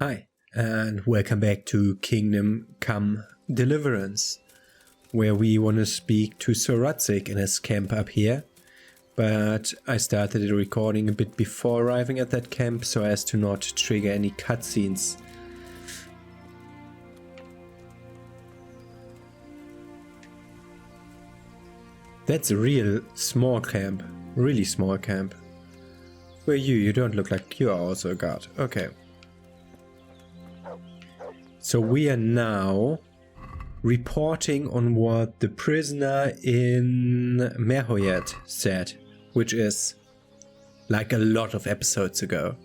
Hi, and welcome back to Kingdom Come Deliverance, where we want to speak to Sir Rudzik in his camp up here. But I started the recording a bit before arriving at that camp so as to not trigger any cutscenes. That's a real small camp, really small camp. Where you don't look like you are also a guard. Okay. So we are now reporting on what the prisoner in Merhoyet said, which is like a lot of episodes ago.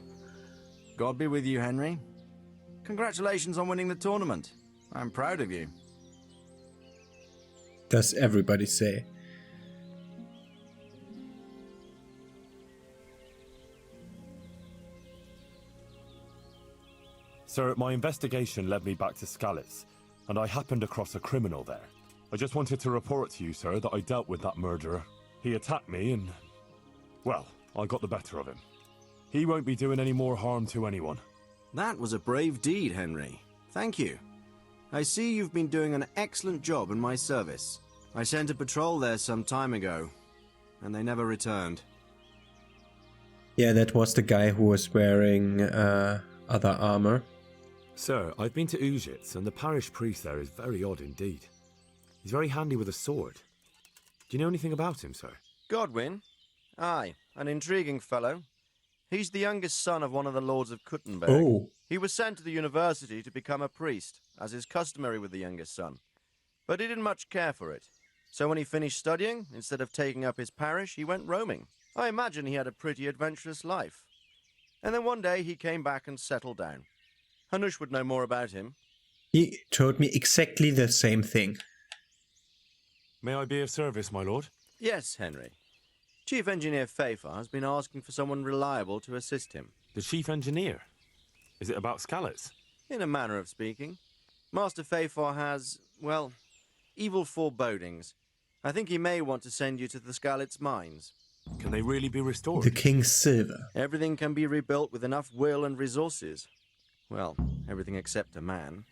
God be with you, Henry. Congratulations on winning the tournament. I'm proud of you. Does everybody say? Sir, my investigation led me back to Skalitz, and I happened across a criminal there. I just wanted to report to you, sir, that I dealt with that murderer. He attacked me and, well, I got the better of him. He won't be doing any more harm to anyone. That was a brave deed, Henry. Thank you. I see you've been doing an excellent job in my service. I sent a patrol there some time ago, and they never returned. Yeah, that was the guy who was wearing other armor. Sir, I've been to Ujits, and the parish priest there is very odd indeed. He's very handy with a sword. Do you know anything about him, sir? Godwin? Aye, an intriguing fellow. He's the youngest son of one of the lords of Kuttenberg. Oh. He was sent to the university to become a priest, as is customary with the youngest son. But he didn't much care for it. So when he finished studying, instead of taking up his parish, he went roaming. I imagine he had a pretty adventurous life. And then one day he came back and settled down. Hanush would know more about him. He told me exactly the same thing. May I be of service, my lord? Yes, Henry. Chief Engineer Feifar has been asking for someone reliable to assist him. The chief engineer? Is it about Skalitz? In a manner of speaking. Master Feifar has, well, evil forebodings. I think he may want to send you to the Skalitz mines. Can they really be restored? The King's Silver. Everything can be rebuilt with enough will and resources. Well, everything except a man.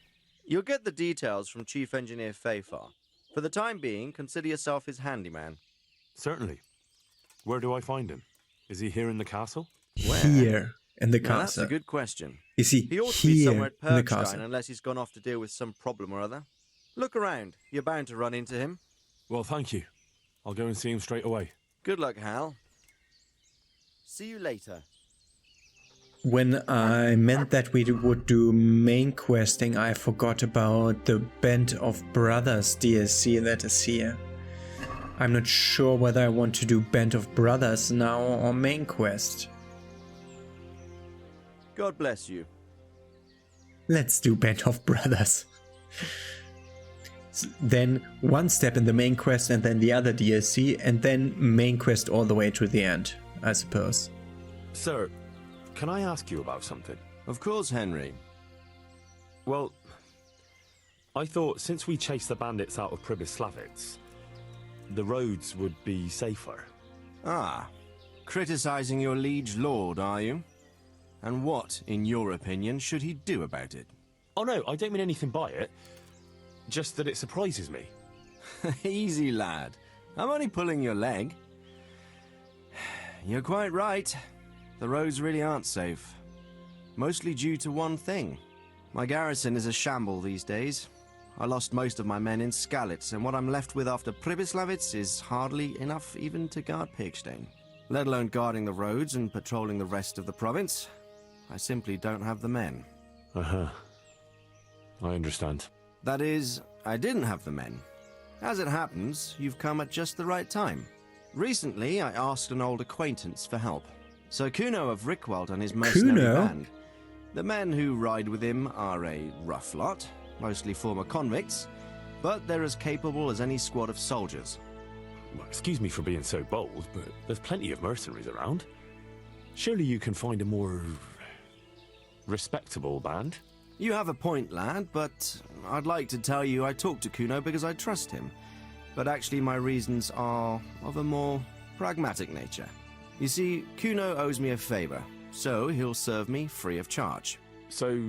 You'll get the details from Chief Engineer Feifar. For the time being, consider yourself his handyman. Certainly. Where do I find him? Is he here in the castle? Where? Here in the Now, castle. that's a good question. Is he He ought to be here somewhere at in the Perkstein castle? unless he's gone off to deal with some problem or other. Look around. You're bound to run into him. Well, thank you. I'll go and see him straight away. Good luck, Hal. See you later. When I meant that we would do main questing, I forgot about the Band of Brothers DLC that is here. I'm not sure whether I want to do Band of Brothers now or main quest. God bless you. Let's do Band of Brothers. Then one step in the main quest and then the other DLC, and then main quest all the way to the end, I suppose. Sir, can I ask you about something? Of course, Henry. Well, I thought since we chased the bandits out of Pribyslavitz, the roads would be safer. Ah, criticizing your liege lord, are you? And what, in your opinion, should he do about it? Oh no, I don't mean anything by it. Just that it surprises me. Easy, lad. I'm only pulling your leg. You're quite right. The roads really aren't safe. Mostly due to one thing. My garrison is a shamble these days. I lost most of my men in Skalitz, and what I'm left with after Pribyslavitz is hardly enough even to guard Pigstein. Let alone guarding the roads and patrolling the rest of the province. I simply don't have the men. Uh-huh. I understand. That is, I didn't have the men. As it happens, you've come at just the right time. Recently, I asked an old acquaintance for help. Sir Kuno of Rickwald and his mercenary band. The men who ride with him are a rough lot, mostly former convicts, but they're as capable as any squad of soldiers. Well, excuse me for being so bold, but there's plenty of mercenaries around. Surely you can find a more respectable band? You have a point, lad, but I'd like to tell you I talked to Kuno because I trust him. But actually my reasons are of a more pragmatic nature. You see, Kuno owes me a favor, so he'll serve me free of charge. So,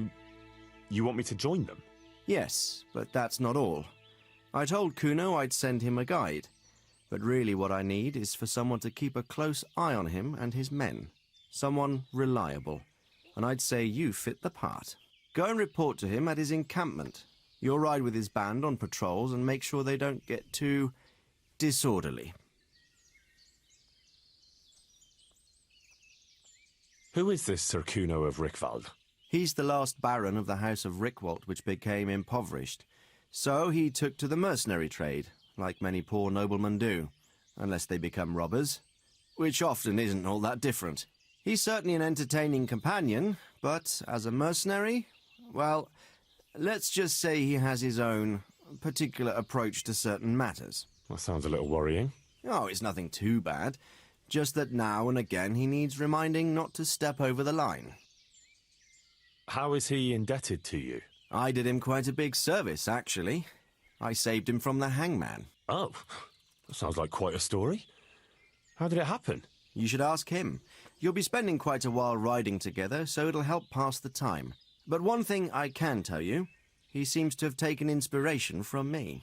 You want me to join them? Yes, but that's not all. I told Kuno I'd send him a guide, but really what I need is for someone to keep a close eye on him and his men. Someone reliable. And I'd say you fit the part. Go and report to him at his encampment. You'll ride with his band on patrols and make sure they don't get too disorderly. Who is this Sir Kuno of Rickvald? He's the last baron of the House of Rickwalt, which became impoverished. So he took to the mercenary trade, like many poor noblemen do, unless they become robbers, which often isn't all that different. He's certainly an entertaining companion, but as a mercenary, well, let's just say he has his own particular approach to certain matters. That sounds a little worrying. Oh, it's nothing too bad. Just that now and again he needs reminding not to step over the line. How is he indebted to you? I did him quite a big service, actually. I saved him from the hangman. Oh, that sounds like quite a story. How did it happen? You should ask him. You'll be spending quite a while riding together, so it'll help pass the time. But one thing I can tell you, he seems to have taken inspiration from me.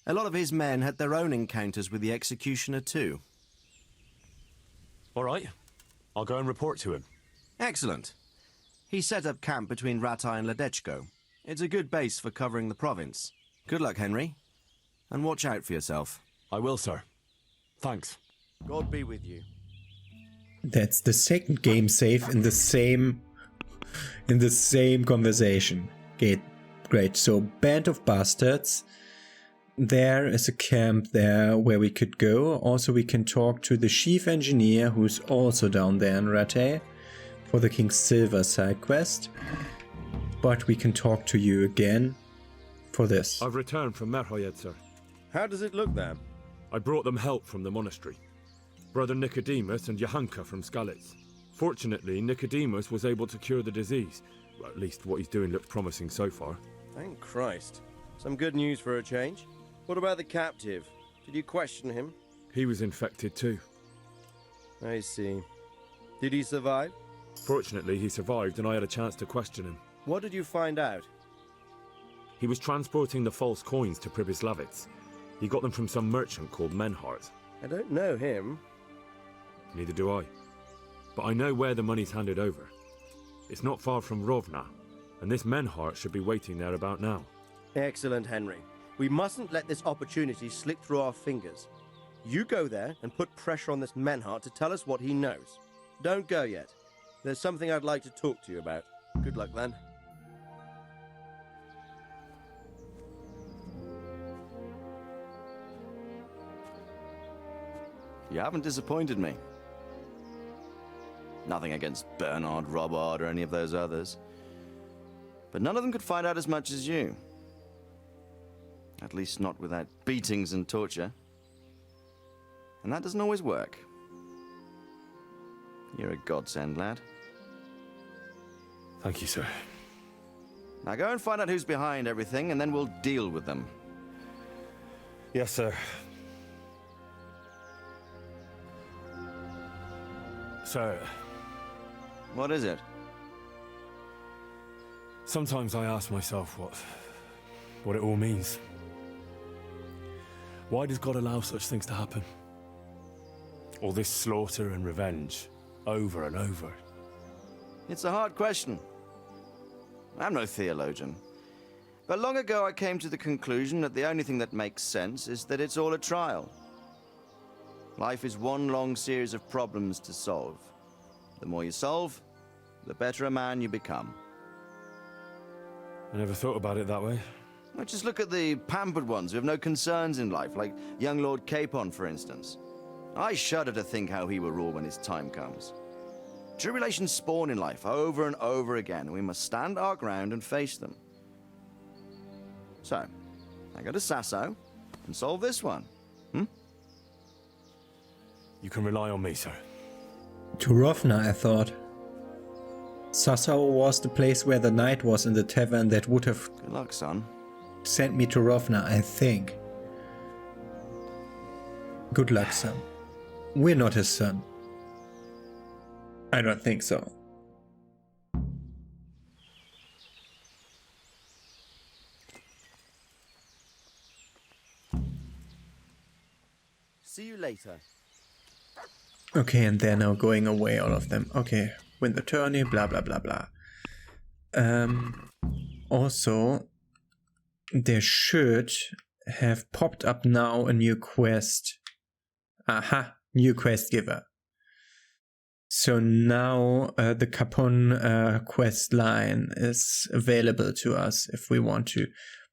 A lot of his men had their own encounters with the executioner too. All right, I'll go and report to him. Excellent. He set up camp between Ratai and Ledechko. It's a good base for covering the province. Good luck, Henry. And watch out for yourself. I will, sir. Thanks. God be with you. That's the second game save in the same conversation. Great. So, Band of Bastards. There is a camp there where we could go. Also, we can talk to the chief engineer, who's also down there in Rattay, for the King Silver side quest. But we can talk to you again for this. I've returned from Merhoyed, sir. How does it look there? I brought them help from the monastery. Brother Nicodemus and Johanka from Skalitz. Fortunately, Nicodemus was able to cure the disease. Well, at least what he's doing looks promising so far. Thank Christ. Some good news for a change. What about the captive? Did you question him? He was infected too. I see. Did he survive? Fortunately, he survived and I had a chance to question him. What did you find out? He was transporting the false coins to Pribyslavitz. He got them from some merchant called Menhart. I don't know him. Neither do I. But I know where the money's handed over. It's not far from Rovna, and this Menhart should be waiting there about now. Excellent, Henry. We mustn't let this opportunity slip through our fingers. You go there and put pressure on this Menhart to tell us what he knows. Don't go yet. There's something I'd like to talk to you about. Good luck, then. You haven't disappointed me. Nothing against Bernard, Robard, or any of those others. But none of them could find out as much as you. At least not without beatings and torture. And that doesn't always work. You're a godsend, lad. Thank you, sir. Now go and find out who's behind everything, and then we'll deal with them. Yes, sir. Sir, What is it? sometimes I ask myself what it all means. Why does God allow such things to happen? All this slaughter and revenge, over and over. It's a hard question. I'm no theologian. But long ago I came to the conclusion that the only thing that makes sense is that it's all a trial. Life is one long series of problems to solve. The more you solve, the better a man you become. I never thought about it that way. Well, just look at the pampered ones who have no concerns in life, like young Lord Capon, for instance. I shudder to think how he will rule when his time comes. Tribulations spawn in life over and over again, and we must stand our ground and face them. So, I go to Sasso and solve this one. You can rely on me, sir. To Rovna, I thought. Sassau was the place where the knight was in the tavern that would have Good luck, son. sent me to Rovna, I think. Good luck, son. We're not his son. I don't think so. see you later. Okay, and they're now going away, all of them. Okay, win the tourney, blah blah blah blah. Also, there should have popped up now a new quest. Aha, new quest giver. So now the Capon quest line is available to us if we want to.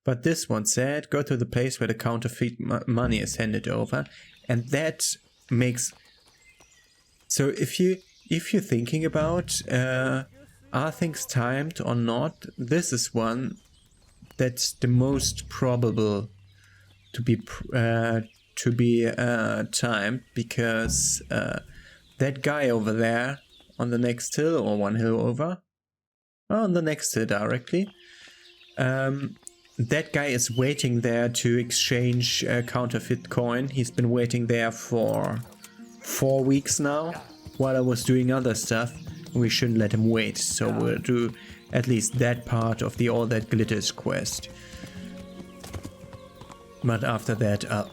But this one said, go to the place where the counterfeit money is handed over. And that makes... So if you're thinking about are things timed or not, this is one that's the most probable to be timed, because that guy over there on the next hill, or one hill over, on the next hill directly, that guy is waiting there to exchange counterfeit coin. He's been waiting there for 4 weeks now while I was doing other stuff. We shouldn't let him wait, so we'll do at least that part of the All That Glitters quest. But after that,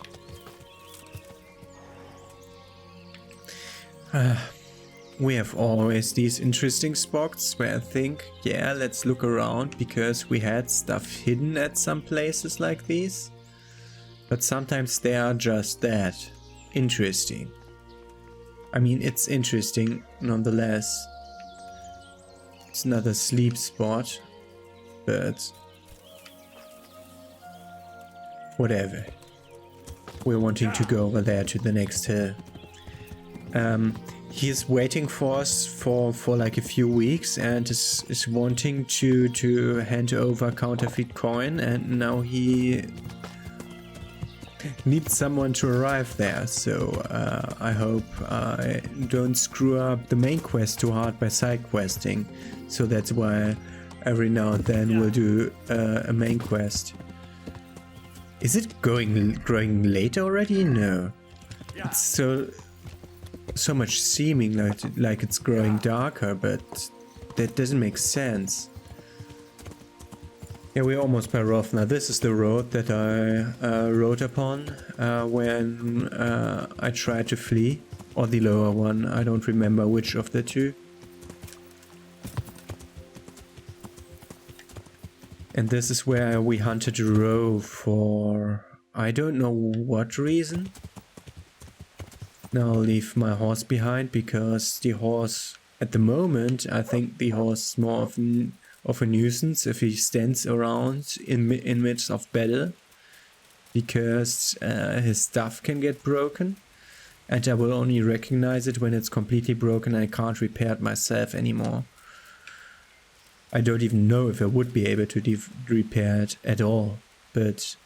we have always these interesting spots where I think, yeah, let's look around, because we had stuff hidden at some places like these. But sometimes they are just that interesting. I mean, it's interesting nonetheless. It's another sleep spot, but whatever. We're wanting to go over there to the next hill. He is waiting for us for like a few weeks, and is wanting to hand over counterfeit coin, and now he needs someone to arrive there. So I hope I don't screw up the main quest too hard by side questing. So that's why every now and then we'll do a main quest. Is it growing late already? No. It's so much seeming like it's growing darker, but that doesn't make sense. Yeah, we're almost by Roth now. This is the road that I rode upon when I tried to flee, or the lower one. I don't remember which of the two. And this is where we hunted Roe for I don't know what reason. Now I'll leave my horse behind, because the horse, at the moment, I think the horse is more of a nuisance if he stands around in midst of battle, because his stuff can get broken, and I will only recognize it when it's completely broken and I can't repair it myself anymore. I don't even know if I would be able to repair it at all, but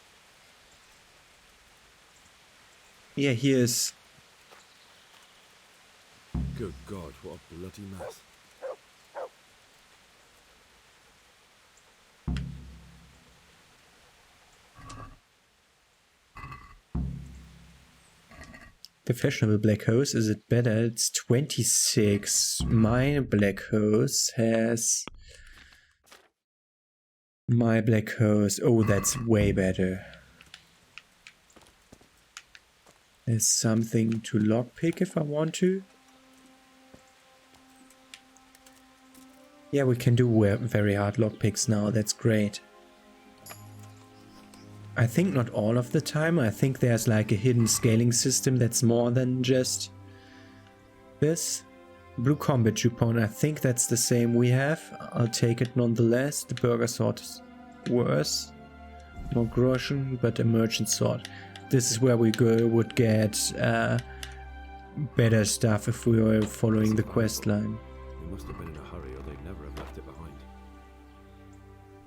yeah, here's... Good God, what a bloody mess. The fashionable black hose, is it better? It's 26. My black hose has... My black hose. Oh, that's way better. There's something to lockpick if I want to. Yeah, we can do very hard lockpicks now. That's great. I think not all of the time. I think there's like a hidden scaling system that's more than just this. Blue combat coupon, I think that's the same we have. I'll take it nonetheless. The burger sword is worse. More groschen, but a merchant sword. This is where we would get better stuff if we were following the quest line. They must have been in a hurry, or they'd never have left it behind.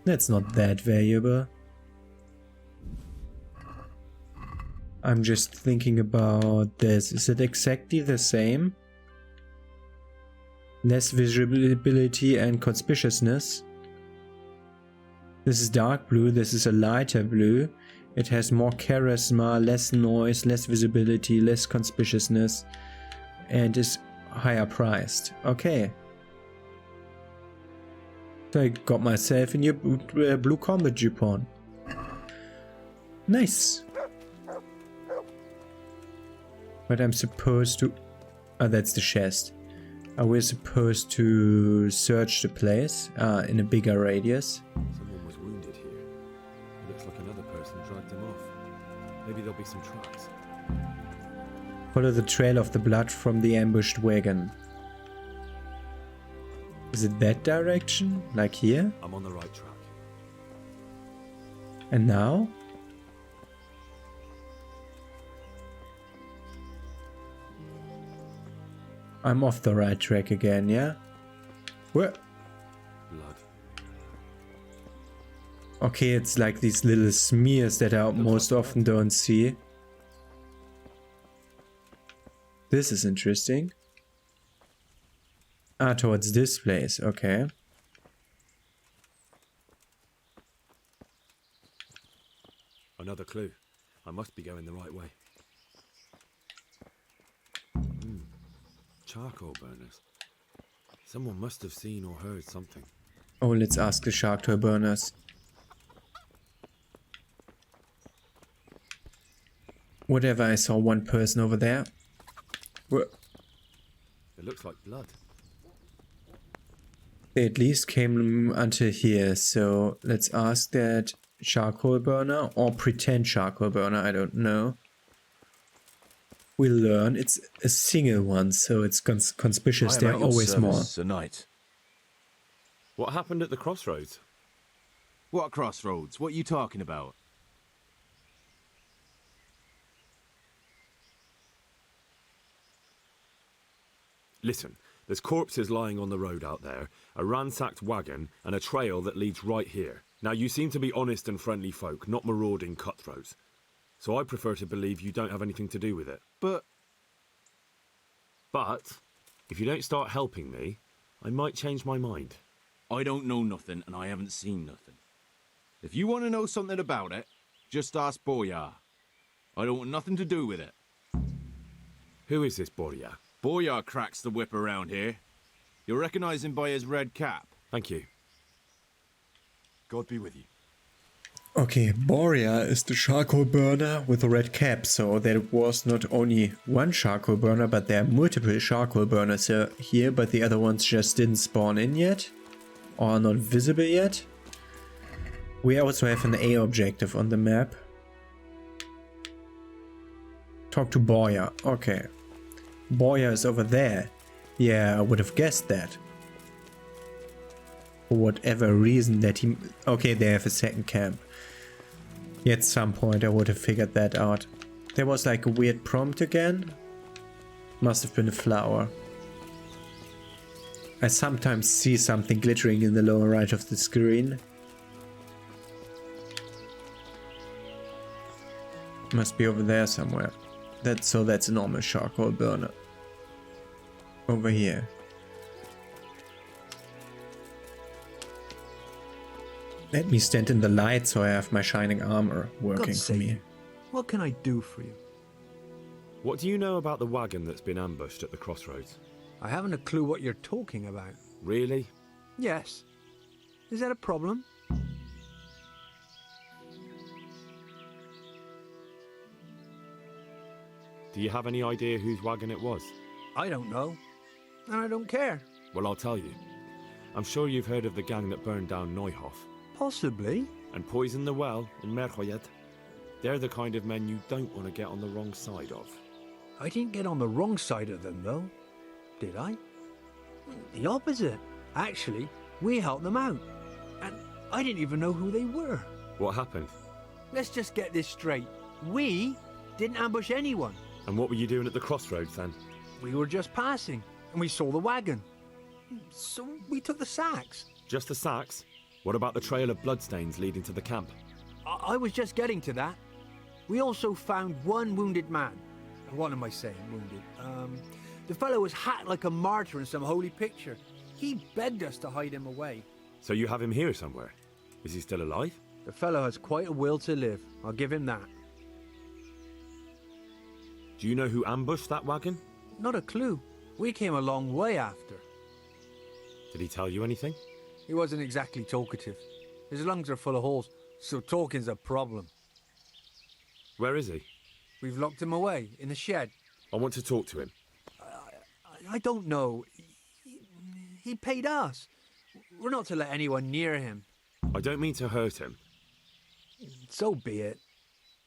That's not that valuable. I'm just thinking about this. Is it exactly the same? Less visibility and conspicuousness. This is dark blue, this is a lighter blue. It has more charisma, less noise, less visibility, less conspicuousness, and is higher priced. Okay. So I got myself a new blue combat coupon. But I'm supposed to... Oh, that's the chest. Are we supposed to search the place in a bigger radius? Someone was wounded here. It looks like another person dragged him off. Maybe there'll be some tracks. Follow the trail of the blood from the ambushed wagon. Is it that direction? Like here? I'm on the right track. And now? I'm off the right track again, yeah? Where? Blood. Okay, it's like these little smears that I most often don't see. This is interesting. Ah, towards this place, okay. Another clue. I must be going the right way. Charcoal burners. Someone must have seen or heard something. Oh, let's ask the charcoal burners. Whatever, I saw one person over there. It looks like blood. They at least came until here, so let's ask that charcoal burner or pretend charcoal burner, I don't know. We'll learn it's a single one, so it's conspicuous. There are always more. Sir Knight. What happened at the crossroads? What crossroads? What are you talking about? Listen, there's corpses lying on the road out there, a ransacked wagon, and a trail that leads right here. Now, you seem to be honest and friendly folk, not marauding cutthroats. So I prefer to believe you don't have anything to do with it. But, if you don't start helping me, I might change my mind. I don't know nothing, and I haven't seen nothing. If you want to know something about it, just ask Boyar. I don't want nothing to do with it. Who is this Boria? Boyar cracks the whip around here. You'll recognize him by his red cap. Thank you. God be with you. Okay, Boria is the charcoal burner with a red cap, so there was not only one charcoal burner, but there are multiple charcoal burners here, but the other ones just didn't spawn in yet, or are not visible yet. We also have an A objective on the map. Talk to Boya. Okay. Boya is over there. Yeah, I would have guessed that. For whatever reason that he... Okay, they have a second camp. At some point I would have figured that out. There was like a weird prompt again. Must have been a flower. I sometimes see something glittering in the lower right of the screen. Must be over there somewhere. That's a normal charcoal burner. Over here. Let me stand in the light so I have my shining armor working for me. What can I do for you? What do you know about the wagon that's been ambushed at the crossroads? I haven't a clue what you're talking about. Really? Yes. Is that a problem? Do you have any idea whose wagon it was? I don't know. And I don't care. Well, I'll tell you. I'm sure you've heard of the gang that burned down Neuhof Possibly. and poisoned the well in Merchoyed. They're the kind of men you don't want to get on the wrong side of. I didn't get on the wrong side of them, though. Did I? The opposite. Actually, we helped them out. And I didn't even know who they were. What happened? Let's just get this straight. We didn't ambush anyone. And what were you doing at the crossroads then? We were just passing, and we saw the wagon. So we took the sacks. Just the sacks? What about the trail of bloodstains leading to the camp? I was just getting to that. We also found one wounded man. What am I saying, wounded? The fellow was hacked like a martyr in some holy picture. He begged us to hide him away. So you have him here somewhere? Is he still alive? The fellow has quite a will to live. I'll give him that. Do you know who ambushed that wagon? Not a clue. We came a long way after. Did he tell you anything? He wasn't exactly talkative. His lungs are full of holes, so talking's a problem. Where is he? We've locked him away in the shed. I want to talk to him. I don't know. He paid us. We're not to let anyone near him. I don't mean to hurt him. So be it.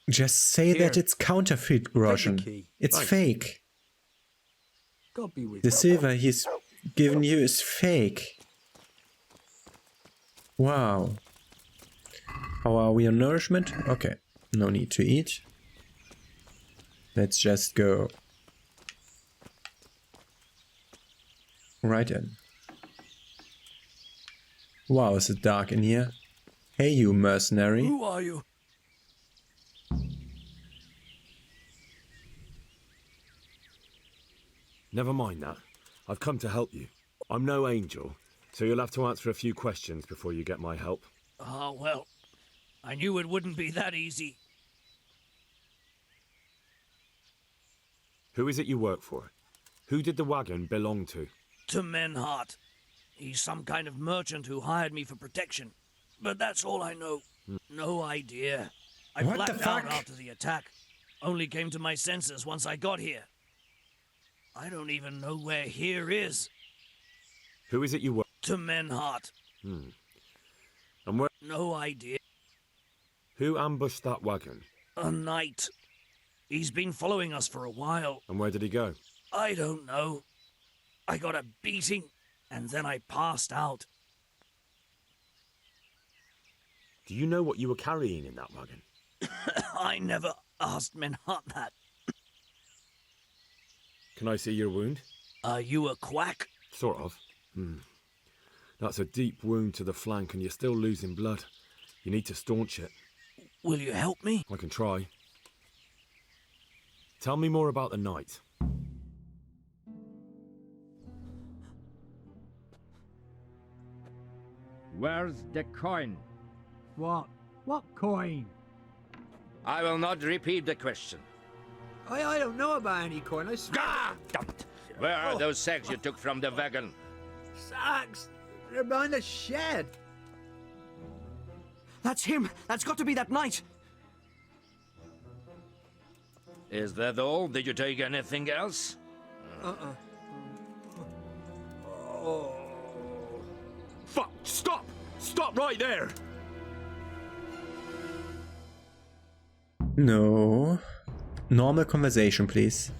Just say that Here. it's counterfeit, Roshan. key. It's Thanks. fake. God be with The you. silver he's given you is fake. Wow. How are we on nourishment? Okay, no need to eat. Let's just go right in. Wow, is it dark in here? Hey, you mercenary. Who are you? Never mind that. I've come to help you. I'm no angel, so you'll have to answer a few questions before you get my help. Ah, well, I knew it wouldn't be that easy. Who is it you work for? Who did the wagon belong to? To Menhart. He's some kind of merchant who hired me for protection. But that's all I know. No idea. I What the blacked out fuck? after the attack. Only came to my senses once I got here. I don't even know where here is. Who is it you work? To Menhart. And where? No idea. Who ambushed that wagon? A knight. He's been following us for a while. And where did he go? I don't know. I got a beating, and then I passed out. Do you know what you were carrying in that wagon? I never asked Menhart that. Can I see your wound? Are you a quack? Sort of. That's a deep wound to the flank and you're still losing blood. You need to staunch it. Will you help me? I can try. Tell me more about the knight. Where's the coin? What? What coin? I will not repeat the question. I don't know about any coin. I swear. Ah! Damn it. Where are those sacks you took from the wagon? Sacks. They're behind the shed. That's him! That's got to be that knight! Is that all? Did you take anything else? Fuck! Stop! Stop right there! No. Normal conversation, please.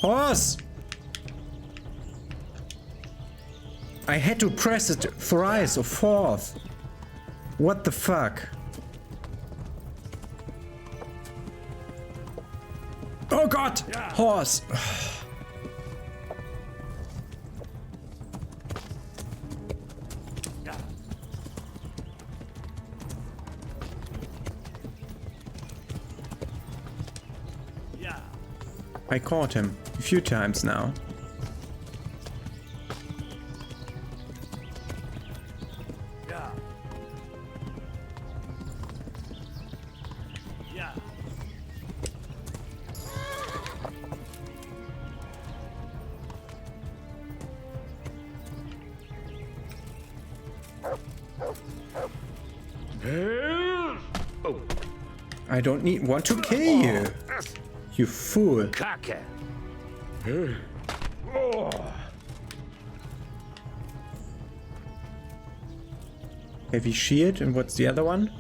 Horse! I had to press it thrice or fourth. What the fuck? Oh god! Horse! I caught him a few times now. I don't want to kill you. You fool. Kaka! Heavy shield, and what's the other one?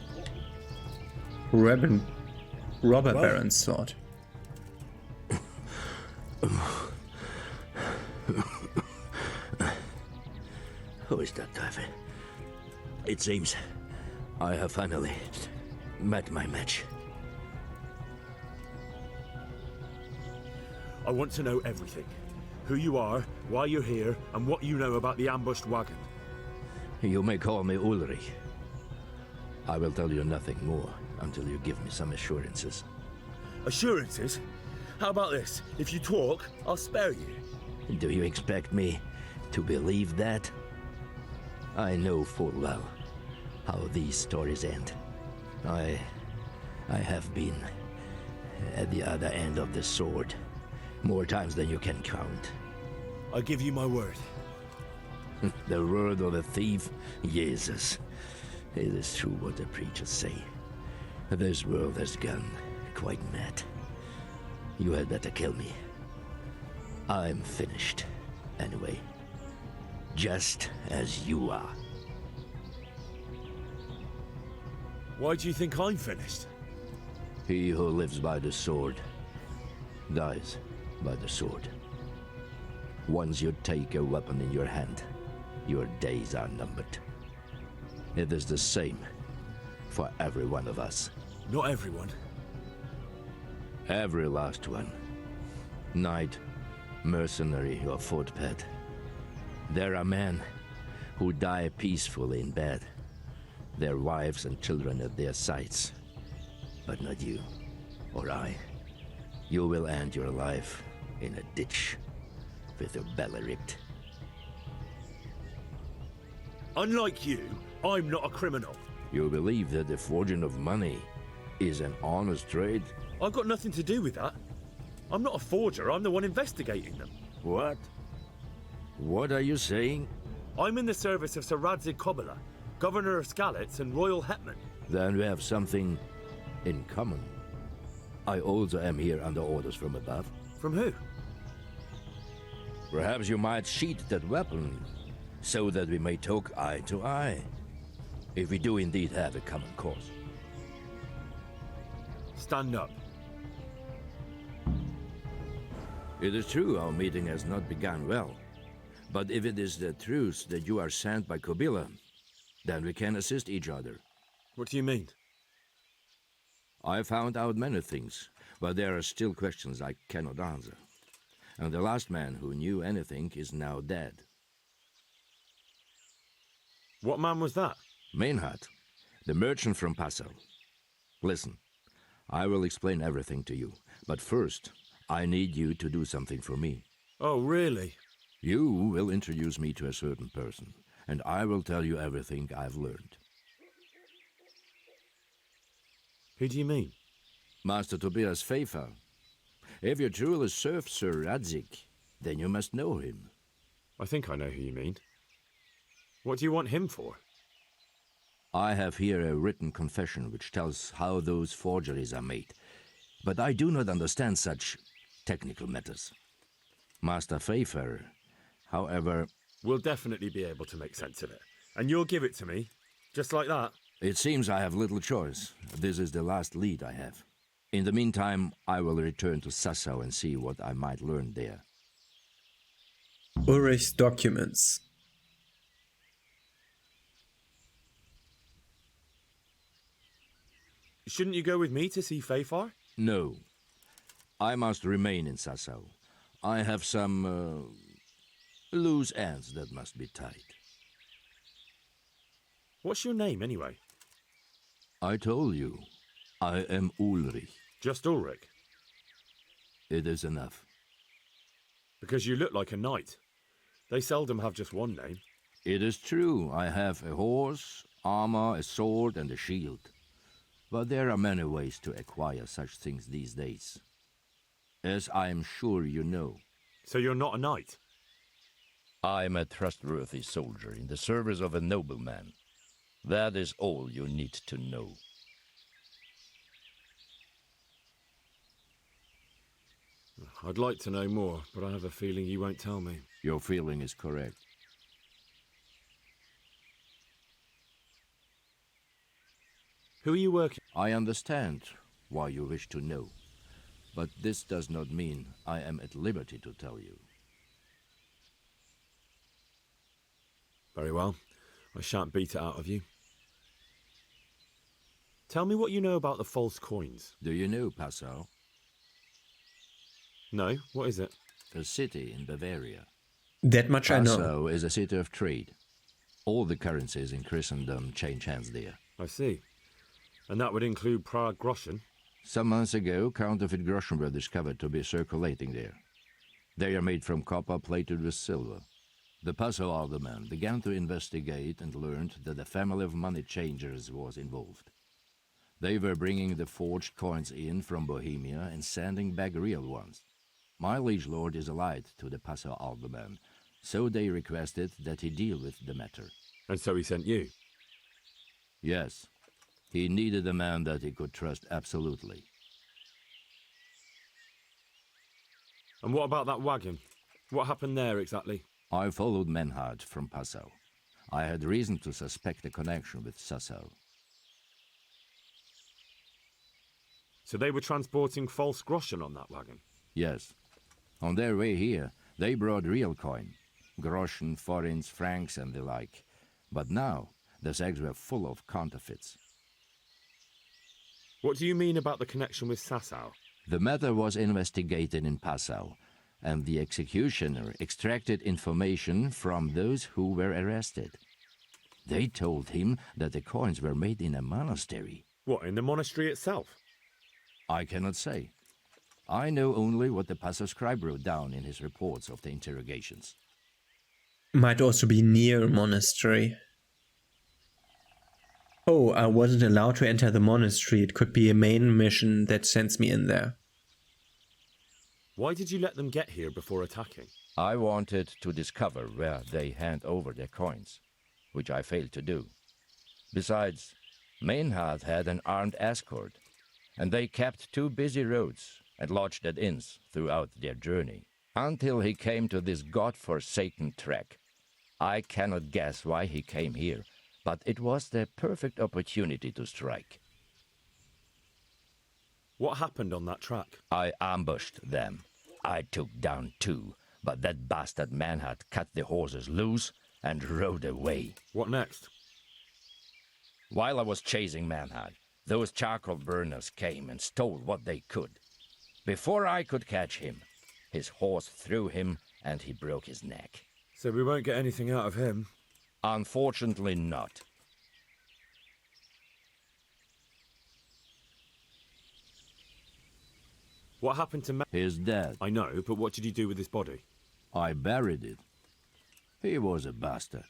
Robber Baron's sword. Who is that devil? It seems I have finally met my match. I want to know everything. Who you are, why you're here, and what you know about the ambushed wagon. You may call me Ulrich. I will tell you nothing more until you give me some assurances. Assurances? How about this? If you talk, I'll spare you. Do you expect me to believe that? I know full well how these stories end. I have been at the other end of the sword more times than you can count. I give you my word. The word of a thief? Jesus. It is true what the preachers say. This world has gone quite mad. You had better kill me. I'm finished, anyway. Just as you are. Why do you think I'm finished? He who lives by the sword dies by the sword. Once you take a weapon in your hand, your days are numbered. It is the same for every one of us. Not everyone. Every last one. Knight, mercenary, or footpad. There are men who die peacefully in bed, their wives and children at their sides. But not you, or I. You will end your life in a ditch, with your belly ripped. Unlike you, I'm not a criminal. You believe that the forging of money is an honest trade? I've got nothing to do with that. I'm not a forger, I'm the one investigating them. What? What are you saying? I'm in the service of Sir Radzig Kobyla, Governor of Skalitz and Royal Hetman. Then we have something in common. I also am here under orders from above. From who? Perhaps you might sheath that weapon, so that we may talk eye to eye. If we do indeed have a common cause. Stand up. It is true our meeting has not begun well. But if it is the truth that you are sent by Kobyla, then we can assist each other. What do you mean? I found out many things, but there are still questions I cannot answer. And the last man who knew anything is now dead. What man was that? Meinhard, the merchant from Passau. Listen, I will explain everything to you, but first, I need you to do something for me. Oh, really? You will introduce me to a certain person, and I will tell you everything I've learned. Who do you mean? Master Tobias Pfeiffer. If you truly serve Sir Radzig, then you must know him. I think I know who you mean. What do you want him for? I have here a written confession which tells how those forgeries are made, but I do not understand such technical matters. Master Pfeiffer, however... We'll definitely be able to make sense of it. And you'll give it to me, just like that? It seems I have little choice. This is the last lead I have. In the meantime, I will return to Sassau and see what I might learn there. Ulrich's documents. Shouldn't you go with me to see Pfeiffer? No. I must remain in Sassau. I have some loose ends that must be tied. What's your name, anyway? I told you. I am Ulrich. Just Ulrich? It is enough. Because you look like a knight. They seldom have just one name. It is true. I have a horse, armor, a sword, and a shield. But there are many ways to acquire such things these days. As I am sure you know. So you're not a knight? I am a trustworthy soldier in the service of a nobleman. That is all you need to know. I'd like to know more, but I have a feeling you won't tell me. Your feeling is correct. Who are you working? I understand why you wish to know, but this does not mean I am at liberty to tell you. Very well. I shan't beat it out of you. Tell me what you know about the false coins. Do you know Passau? No, what is it? A city in Bavaria. That much I know. Passau is a city of trade. All the currencies in Christendom change hands there. I see. And that would include Prague groschen? Some months ago, counterfeit groschen were discovered to be circulating there. They are made from copper plated with silver. The Passau alderman began to investigate and learned that a family of money changers was involved. They were bringing the forged coins in from Bohemia and sending back real ones. My liege lord is allied to the Passau alderman, so they requested that he deal with the matter. And so he sent you? Yes. He needed a man that he could trust absolutely. And what about that wagon? What happened there exactly? I followed Menhard from Passau. I had reason to suspect a connection with Sassau. So they were transporting false groschen on that wagon? Yes. On their way here, they brought real coin. Groschen, forints, francs and the like. But now, the sacks were full of counterfeits. What do you mean about the connection with Sassau? The matter was investigated in Passau, and the executioner extracted information from those who were arrested. They told him that the coins were made in a monastery. What, in the monastery itself? I cannot say. I know only what the Passau scribe wrote down in his reports of the interrogations. Might also be near a monastery. Oh, I wasn't allowed to enter the monastery. It could be a main mission that sends me in there. Why did you let them get here before attacking? I wanted to discover where they hand over their coins, which I failed to do. Besides, Meinhard had an armed escort, and they kept 2 busy roads and lodged at inns throughout their journey, until he came to this god-forsaken trek. I cannot guess why he came here, but it was the perfect opportunity to strike. What happened on that track? I ambushed them. I took down 2, but that bastard Meinhard cut the horses loose and rode away. What next? While I was chasing Meinhard, those charcoal burners came and stole what they could. Before I could catch him, his horse threw him and he broke his neck. So we won't get anything out of him? Unfortunately not. What happened to He's dead. I know, but what did you do with his body? I buried it. He was a bastard.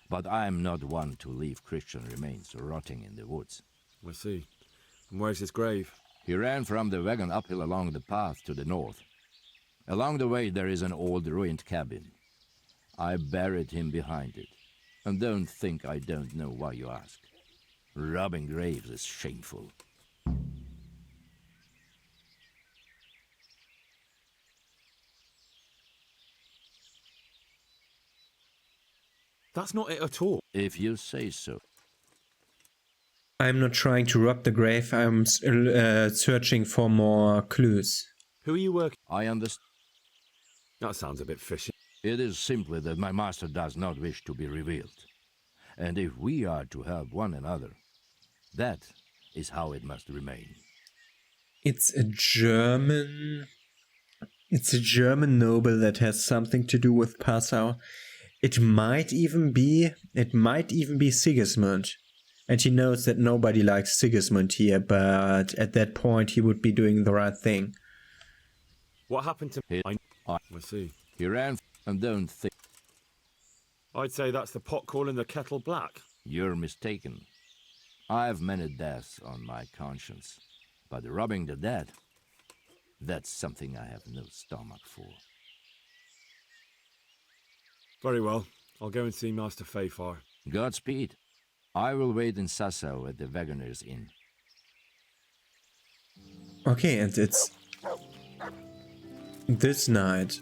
But I am not one to leave Christian remains rotting in the woods. I see. And where's his grave? He ran from the wagon uphill along the path to the north. Along the way there is an old ruined cabin. I buried him behind it. And don't think I don't know why you ask. Robbing graves is shameful. That's not it at all. If you say so. I'm not trying to rob the grave, I'm searching for more clues. Who are you working? I understand. That sounds a bit fishy. It is simply that my master does not wish to be revealed. And if we are to help one another, that is how it must remain. It's a German noble that has something to do with Passau. It might even be Sigismund. And he knows that nobody likes Sigismund here, but at that point he would be doing the right thing. What happened to him? I see. He ran and don't think. I'd say that's the pot calling the kettle black. You're mistaken. I have many deaths on my conscience, but robbing the dead, that's something I have no stomach for. Very well. I'll go and see Master Fayfar. Godspeed. I will wait in Sassau at the Wagoner's Inn. Okay, and it's this night.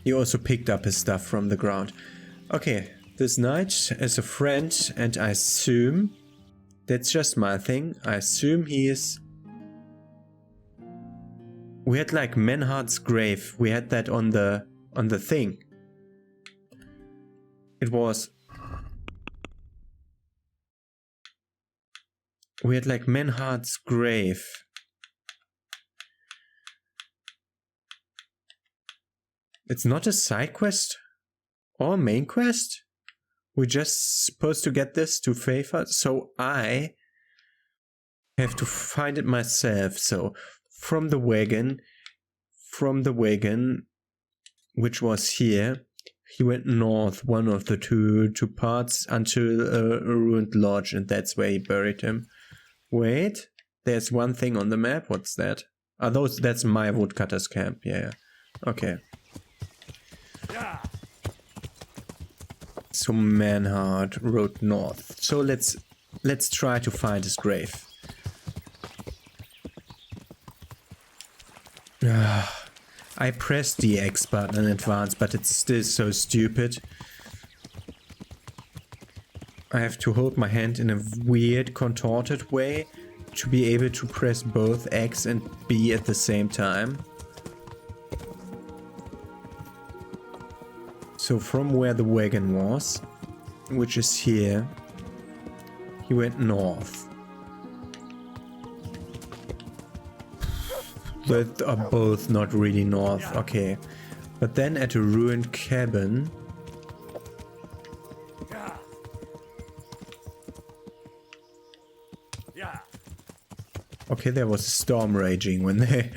He also picked up his stuff from the ground. Okay, this night as a friend, and I assume that's just my thing. I assume he is. We had like Menhard's grave. We had that on the thing. It was. We had like Menhard's grave. It's not a side quest or a main quest. We're just supposed to get this to favor, so I have to find it myself. So from the wagon, which was here, he went north, one of the two parts, until a ruined lodge, and that's where he buried him. Wait, there's one thing on the map. What's that? That's my woodcutter's camp. Yeah. Okay. So Menhard rode north. So let's try to find his grave. I pressed the X button in advance, but it's still so stupid. I have to hold my hand in a weird, contorted way to be able to press both X and B at the same time. So from where the wagon was, which is here, he went north. That are both not really north, okay. But then at a ruined cabin... Okay, there was a storm raging when they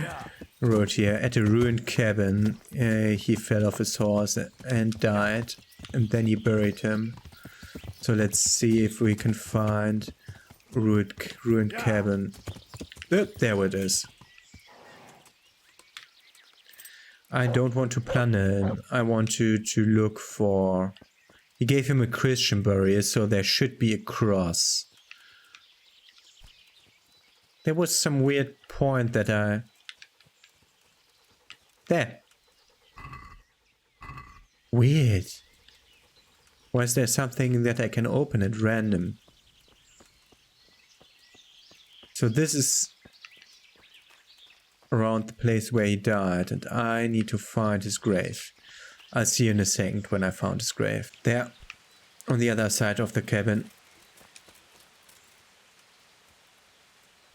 rode here. At a ruined cabin, he fell off his horse and died. And then he buried him. So let's see if we can find ruined cabin. Oh, there it is. I don't want to plunder him. I want to look for... He gave him a Christian burial, so there should be a cross. There was some weird point that I... There. Weird. Why is there something that I can open at random? So this is around the place where he died, and I need to find his grave. I'll see you in a second when I found his grave. There, on the other side of the cabin.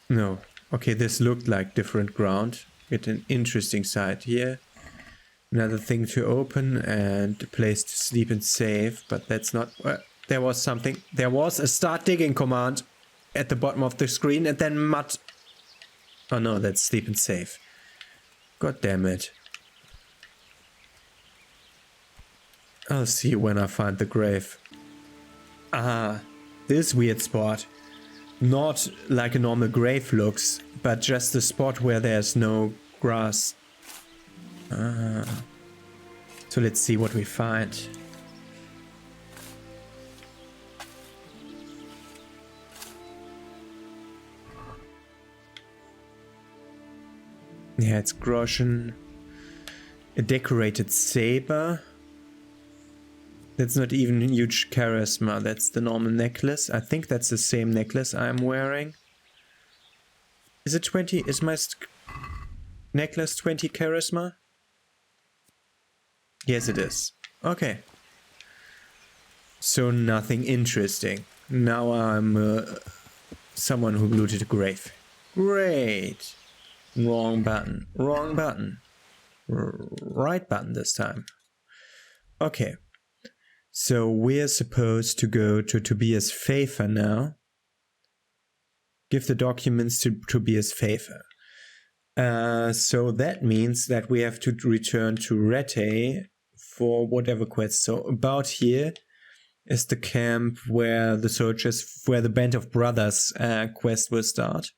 No. Okay, this looked like different ground. Get an interesting site here. Another thing to open and a place to sleep and save, but that's not... there was something. There was a start digging command at the bottom of the screen and then mud. Oh no, that's sleep and save. God damn it. I'll see you when I find the grave. Ah, this weird spot. Not like a normal grave looks, but just the spot where there's no grass. So let's see what we find. Yeah, it's groschen. A decorated saber. That's not even huge charisma, that's the normal necklace. I think that's the same necklace I'm wearing. Is it 20? Is my necklace 20 charisma? Yes, it is. Okay. So nothing interesting. Now I'm someone who looted a grave. Great. Wrong button. Wrong button. Right button this time. Okay. So we're supposed to go to Tobias Pfeiffer now. Give the documents to Tobias Pfeiffer. So that means that we have to return to Rete for whatever quest. So about here is the camp where the Band of Brothers quest will start.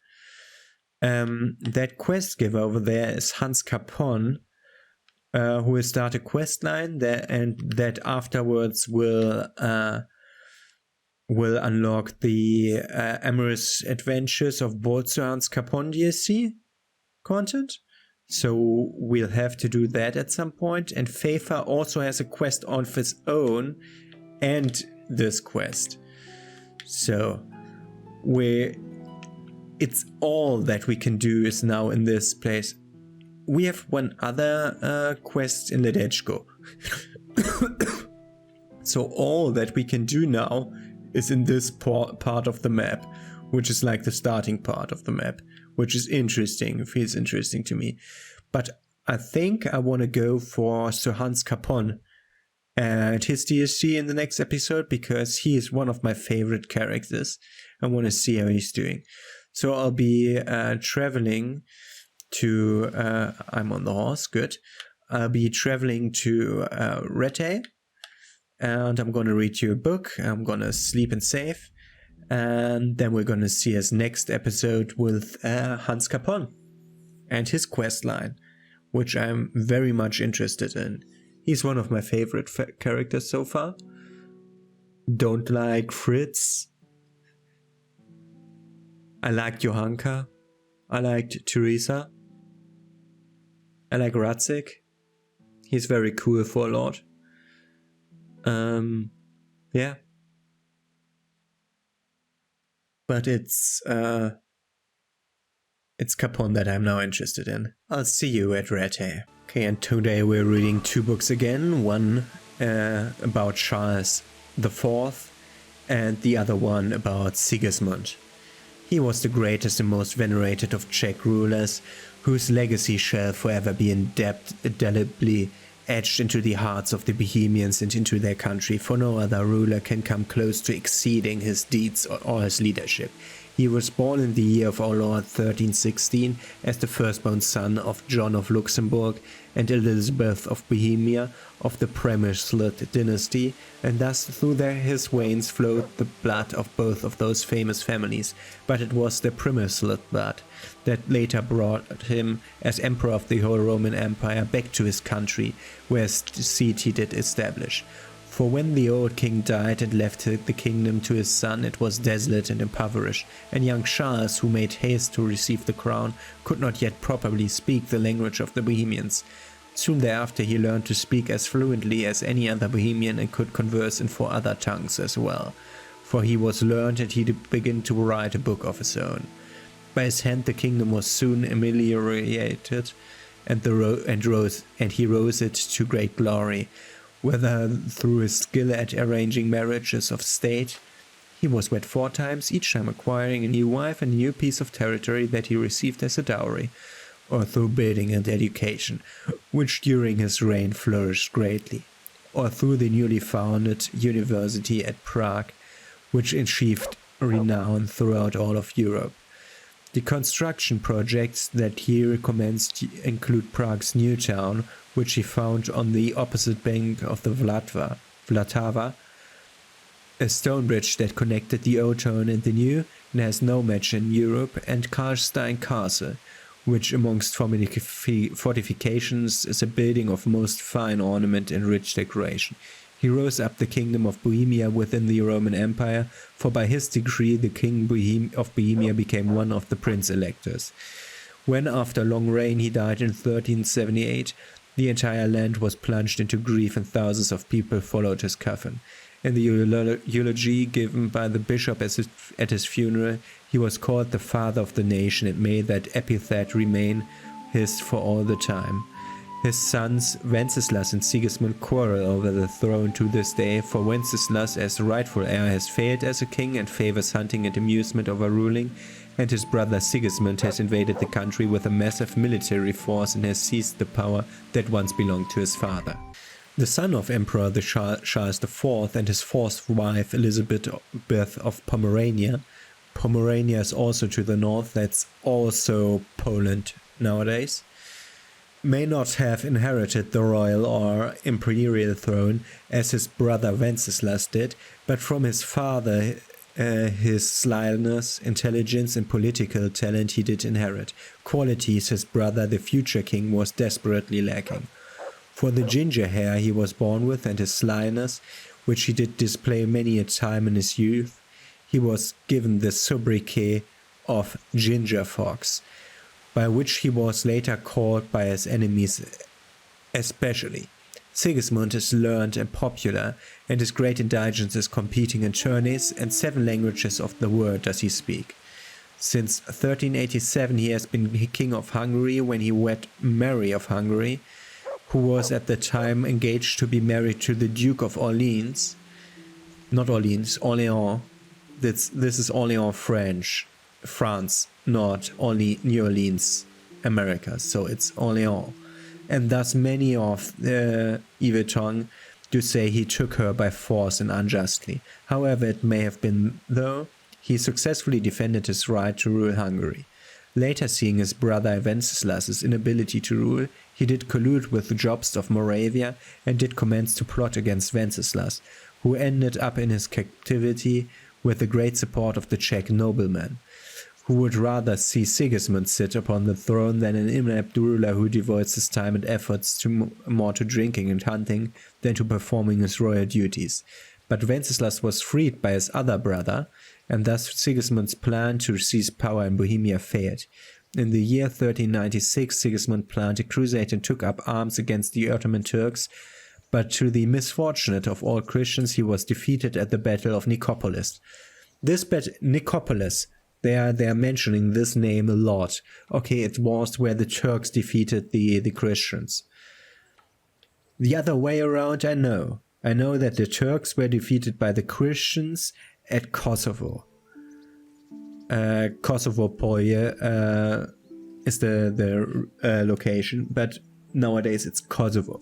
That quest giver over there is Hans Capon, who will start a quest line there, and that afterwards will unlock the amorous adventures of both Sir Hans Capon DLC content. So we'll have to do that at some point. And Pfeiffer also has a quest of his own and this quest. So it's all that we can do is now in this place. We have one other quest in Ledechko. So all that we can do now is in this part of the map, which is like the starting part of the map, which is interesting, feels interesting to me. But I think I want to go for Sir Hans Capon and his DLC in the next episode, because he is one of my favorite characters. I want to see how he's doing. So I'll be traveling to... I'm on the horse, good. I'll be traveling to Rete, and I'm going to read you a book. I'm going to sleep and save. And then we're going to see his next episode with Hans Capon and his quest line, which I'm very much interested in. He's one of my favorite characters so far. Don't like Fritz. I liked Johanka. I liked Teresa. I like Radzig. He's very cool for a lot. Yeah. But it's Capon that I'm now interested in. I'll see you at Red Hair. Okay, and today we're reading 2 books again. One about Charles IV and the other one about Sigismund. He was the greatest and most venerated of Czech rulers, whose legacy shall forever be indelibly etched into the hearts of the Bohemians and into their country, for no other ruler can come close to exceeding his deeds or his leadership. He was born in the year of our Lord 1316 as the firstborn son of John of Luxembourg and Elizabeth of Bohemia of the Premislet dynasty, and thus through his veins flowed the blood of both of those famous families. But it was the Premislet blood that later brought him, as emperor of the whole Roman Empire, back to his country, where a seat he did establish. For when the old king died and left the kingdom to his son, it was desolate and impoverished, and young Charles, who made haste to receive the crown, could not yet properly speak the language of the Bohemians. Soon thereafter he learned to speak as fluently as any other Bohemian and could converse in 4 other tongues as well. For he was learned and he did begin to write a book of his own. By his hand the kingdom was soon ameliorated, and he rose it to great glory, whether through his skill at arranging marriages of state. He was wed 4 times, each time acquiring a new wife and a new piece of territory that he received as a dowry, or through building and education, which during his reign flourished greatly, or through the newly founded university at Prague, which achieved renown throughout all of Europe. The construction projects that he recommenced include Prague's new town, which he found on the opposite bank of the Vltava, a stone bridge that connected the old town and the new, and has no match in Europe, and Karlstein Castle, which amongst fortifications is a building of most fine ornament and rich decoration. He rose up the kingdom of Bohemia within the Roman Empire, for by his decree the king of Bohemia became one of the prince-electors. When after long reign he died in 1378, the entire land was plunged into grief and thousands of people followed his coffin. In the eulogy given by the bishop at his funeral, he was called the father of the nation, and may that epithet remain his for all the time. His sons Wenceslas and Sigismund quarrel over the throne to this day, for Wenceslas as rightful heir has failed as a king and favors hunting and amusement over ruling, and his brother Sigismund has invaded the country with a massive military force and has seized the power that once belonged to his father. The son of Emperor Charles IV and his 4th wife Elizabeth of Pomerania. Pomerania is also to the north, that's also Poland nowadays. May not have inherited the royal or imperial throne as his brother Wenceslas did, but from his father his slyness, intelligence and political talent he did inherit, qualities his brother the future king was desperately lacking. For the ginger hair he was born with and his slyness, which he did display many a time in his youth, he was given the sobriquet of Ginger Fox, by which he was later called by his enemies especially. Sigismund is learned and popular, and his great indulgence is competing in tourneys, and 7 languages of the world does he speak. Since 1387 he has been King of Hungary when he wed Mary of Hungary, who was at the time engaged to be married to the Duke of Orleans. Not Orleans, Orléans. This is Orléans, France, not only New Orleans, America, so it's Orléans. And thus many of the evil tongue do say he took her by force and unjustly. However it may have been, though, he successfully defended his right to rule Hungary. Later, seeing his brother Wenceslas' inability to rule, he did collude with the Jobst of Moravia and did commence to plot against Wenceslas, who ended up in his captivity with the great support of the Czech nobleman, who would rather see Sigismund sit upon the throne than an inept ruler who devotes his time and efforts more to drinking and hunting than to performing his royal duties. But Wenceslas was freed by his other brother, and thus Sigismund's plan to seize power in Bohemia failed. In the year 1396, Sigismund planned a crusade and took up arms against the Ottoman Turks, but to the misfortunate of all Christians, he was defeated at the Battle of Nicopolis. Nicopolis, they are mentioning this name a lot. Okay, it was where the Turks defeated the Christians. The other way around, I know. I know that the Turks were defeated by the Christians at Kosovo. Kosovo Polje is the location, but nowadays it's Kosovo.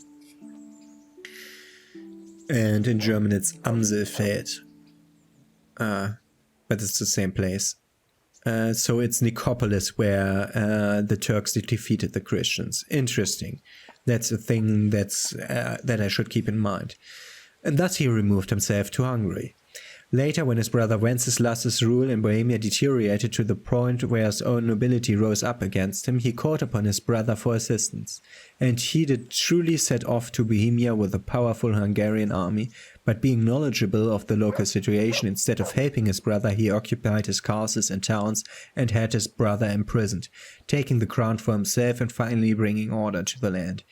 And in German it's Amselfeld. But it's the same place. So it's Nicopolis where the Turks defeated the Christians. Interesting. That's a thing that I should keep in mind. And thus he removed himself to Hungary. Later, when his brother Wenceslas's rule in Bohemia deteriorated to the point where his own nobility rose up against him, he called upon his brother for assistance. And he did truly set off to Bohemia with a powerful Hungarian army, but being knowledgeable of the local situation, instead of helping his brother, he occupied his castles and towns and had his brother imprisoned, taking the crown for himself and finally bringing order to the land.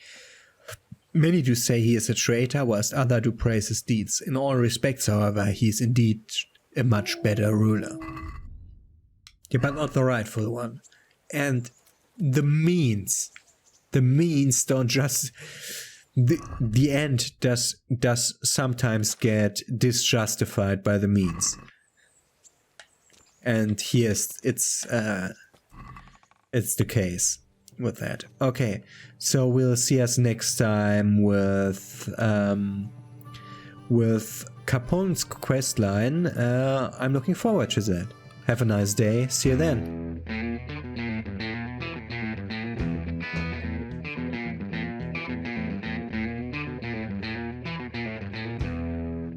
Many do say he is a traitor, whilst others do praise his deeds. In all respects, however, he is indeed a much better ruler. Yeah, but not the rightful one. And the means don't just... The end does sometimes get disjustified by the means. And here's it's the case with that. Okay, so we'll see us next time with Capone's quest line. I'm looking forward to that. Have a nice day. See you then.